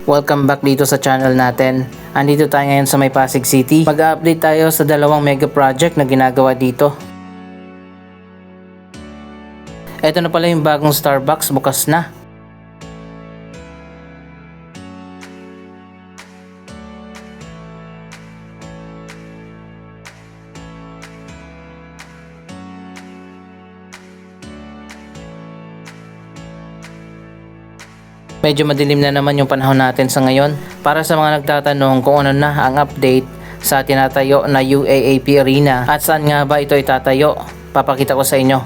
Welcome back dito sa channel natin. Andito tayo ngayon sa may Pasig City. Mag-update tayo sa dalawang mega project na ginagawa dito. Ito na pala yung bagong Starbucks, bukas na. Medyo madilim na naman yung panahon natin sa ngayon. Para sa mga nagtatanong kung ano na ang update sa tinatayo na UAAP Arena at saan nga ba ito itatayo, papakita ko sa inyo.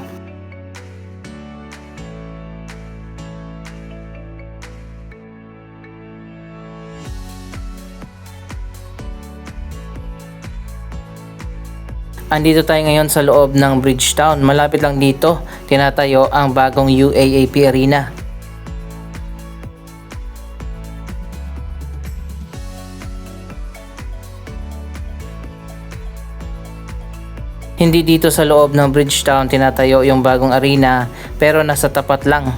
Andito tayo ngayon sa loob ng Bridgetown. Malapit lang dito, tinatayo ang bagong UAAP Arena. Hindi dito sa loob ng Bridgetown tinatayo yung bagong arena, pero nasa tapat lang.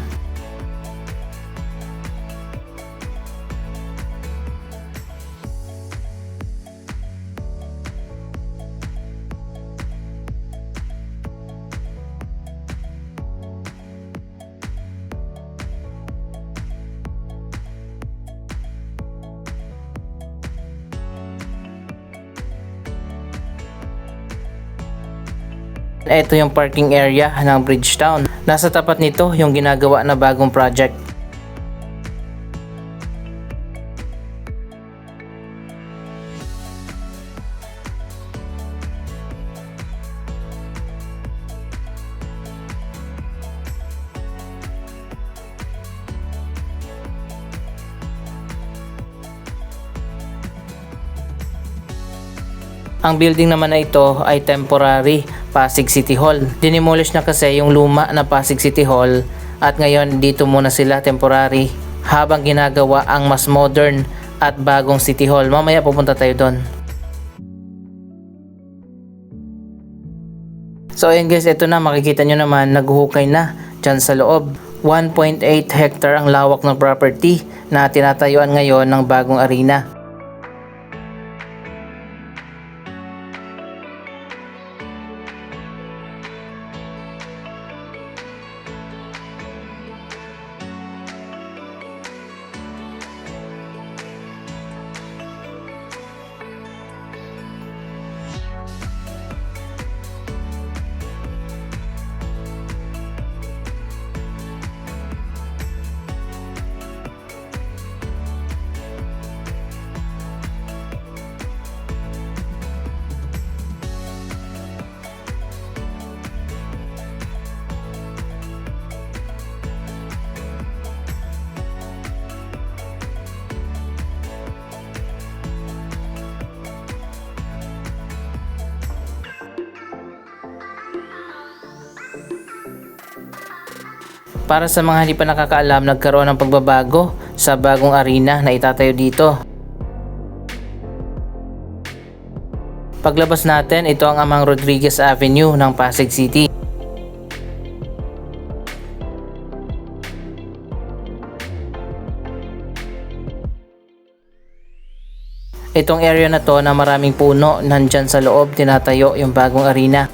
Ito yung parking area ng Bridgetown. Nasa tapat nito yung ginagawa na bagong project. Ang building naman na ito ay temporary Pasig City Hall. Dinimolish na kasi yung luma na Pasig City Hall at ngayon dito muna sila temporary habang ginagawa ang mas modern at bagong City Hall. Mamaya pupunta tayo doon. So ayun guys, ito na, makikita nyo naman naghuhukay na dyan sa loob. 1.8 hectare ang lawak ng property na tinatayuan ngayon ng bagong arena. Para sa mga hindi pa nakakaalam, nagkaroon ng pagbabago sa bagong arena na itatayo dito. Paglabas natin, ito ang Amang Rodriguez Avenue ng Pasig City. Itong area na to na maraming puno, nandyan sa loob tinatayo yung bagong arena.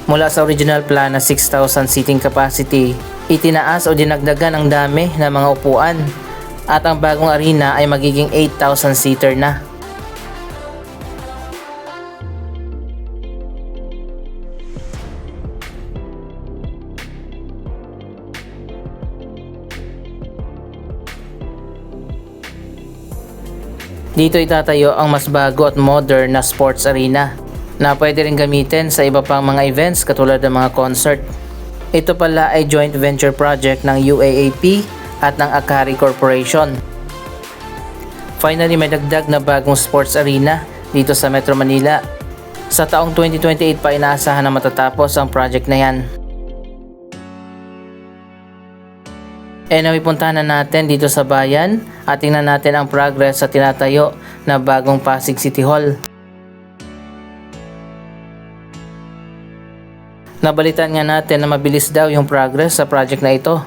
Mula sa original plan na 6,000 seating capacity, itinaas o dinagdagan ang dami ng mga upuan at ang bagong arena ay magiging 8,000 seater na. Dito itatayo ang mas bago at modern na sports arena na pwede rin gamitin sa iba pang mga events katulad ng mga concert. Ito pala ay joint venture project ng UAAP at ng Akari Corporation. Finally, may dagdag na bagong sports arena dito sa Metro Manila. Sa taong 2028 pa inaasahan na matatapos ang project na yan. Napipuntahan na natin dito sa bayan at tingnan natin ang progress sa tinatayo na bagong Pasig City Hall. Nabalitaan nga natin na mabilis daw yung progress sa project na ito.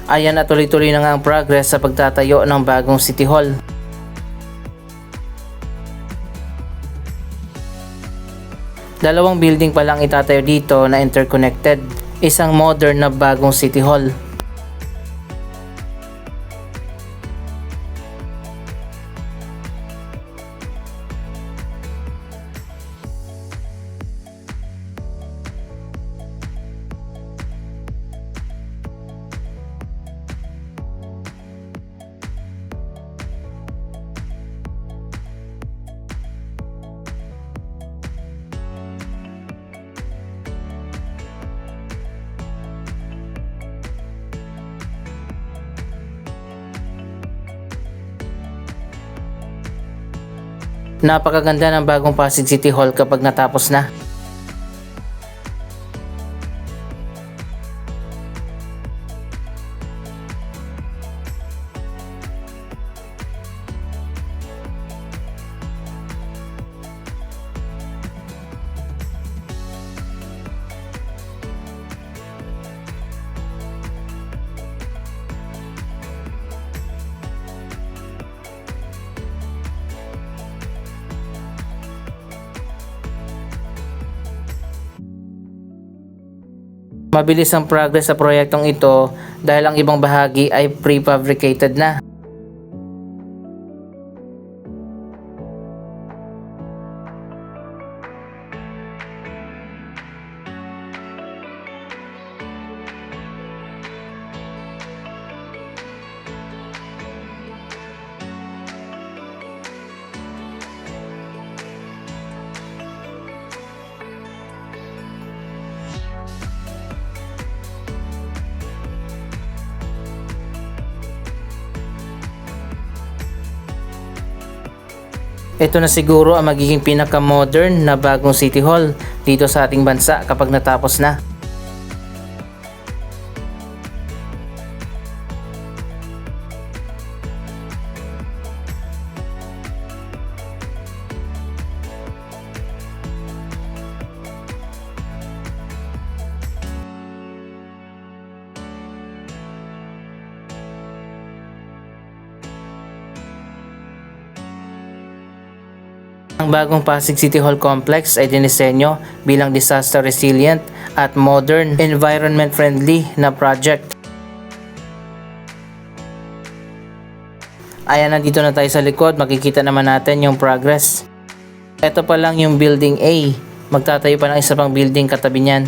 Ayan at tuloy-tuloy na nga ang progress sa pagtatayo ng bagong City Hall. Dalawang building pa lang itatayo dito na interconnected. Isang modern na bagong City Hall. Napakaganda ng bagong Pasig City Hall kapag natapos na. Mabilis ang progress sa proyektong ito dahil ang ibang bahagi ay prefabricated na. Ito na siguro ang magiging pinaka-modern na bagong City Hall dito sa ating bansa kapag natapos na. Ang bagong Pasig City Hall Complex ay dinisenyo bilang disaster resilient at modern, environment friendly na project. Ayan, nandito na tayo sa likod, makikita naman natin yung progress. Ito pa lang yung building A, magtatayo pa ng isa pang building katabi niyan.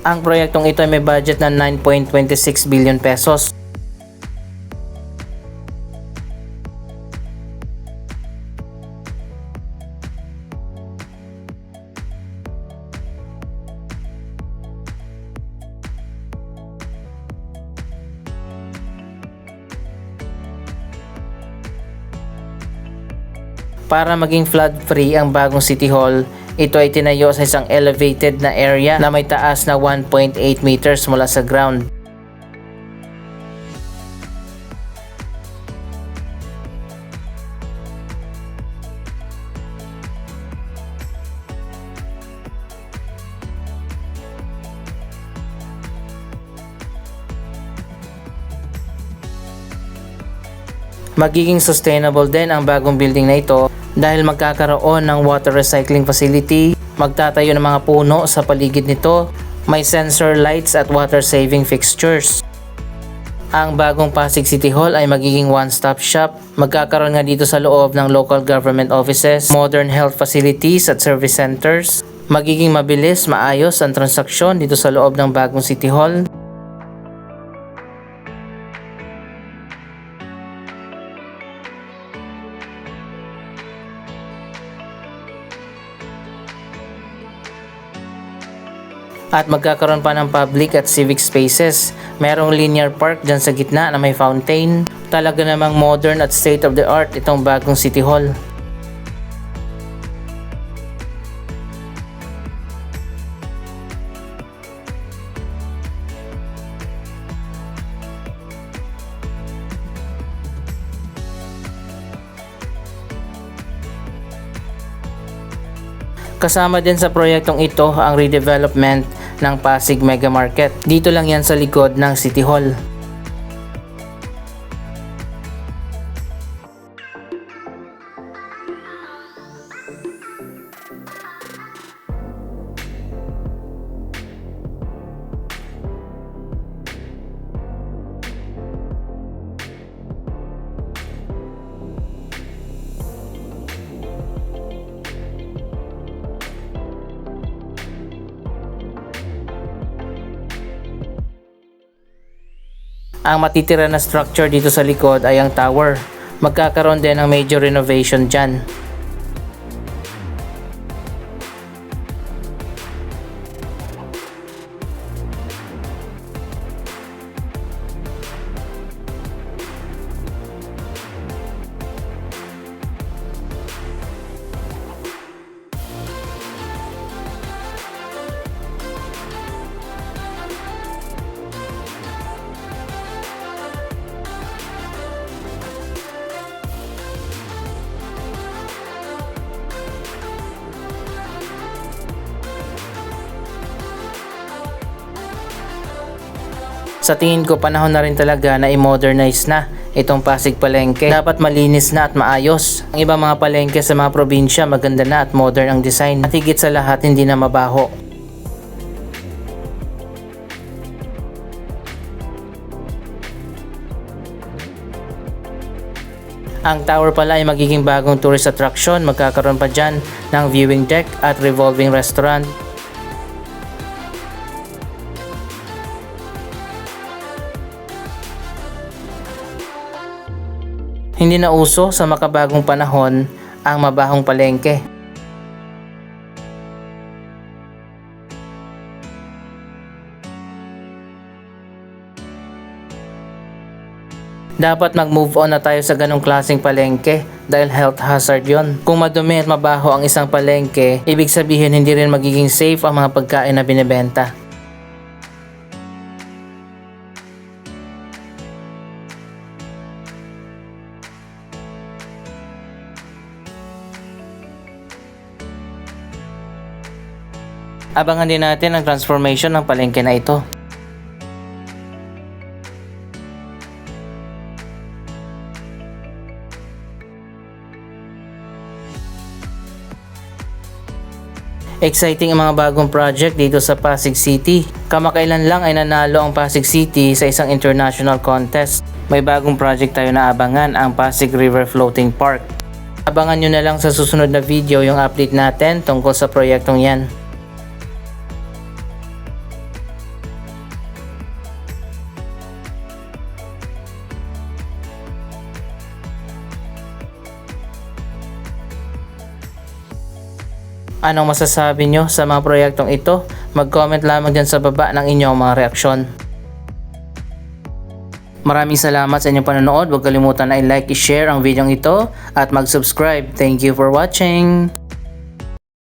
Ang proyektong ito ay may budget na 9.26 billion pesos. Para maging flood-free ang bagong City Hall, ito ay tinayo sa isang elevated na area na may taas na 1.8 meters mula sa ground. Magiging sustainable din ang bagong building na ito dahil magkakaroon ng water recycling facility, magtatayo ng mga puno sa paligid nito, may sensor lights at water saving fixtures. Ang bagong Pasig City Hall ay magiging one-stop shop. Magkakaroon nga dito sa loob ng local government offices, modern health facilities at service centers. Magiging mabilis, maayos ang transaksyon dito sa loob ng bagong City Hall. At magkakaroon pa ng public at civic spaces. Merong linear park dyan sa gitna na may fountain. Talaga namang modern at state of the art itong bagong City Hall. Kasama din sa proyektong ito ang redevelopment ng Pasig Mega Market. Dito lang yan sa likod ng City Hall. Ang matitira na structure dito sa likod ay ang tower. Magkakaroon din ng major renovation dyan. Sa tingin ko panahon na rin talaga na i-modernize na itong Pasig Palengke. Dapat malinis na at maayos. Ang ibang mga palengke sa mga probinsya maganda na at modern ang design. At higit sa lahat hindi na mabaho. Ang tower pala ay magiging bagong tourist attraction. Magkakaroon pa dyan ng viewing deck at revolving restaurant. Hindi na uso sa makabagong panahon ang mabahong palengke. Dapat mag-move on na tayo sa ganong klaseng palengke dahil health hazard yon. Kung madumi at mabaho ang isang palengke, ibig sabihin hindi rin magiging safe ang mga pagkain na binibenta. Abangan din natin ang transformation ng palengke na ito. Exciting ang mga bagong project dito sa Pasig City. Kamakailan lang ay nanalo ang Pasig City sa isang international contest. May bagong project tayo na abangan, ang Pasig River Floating Park. Abangan nyo na lang sa susunod na video yung update natin tungkol sa proyektong yan. Anong masasabi nyo sa mga proyektong ito? Mag-comment lamang dyan sa baba ng inyong mga reaksyon. Maraming salamat sa inyong panonood. Huwag kalimutan na i-like, i-share ang video ito at mag-subscribe. Thank you for watching.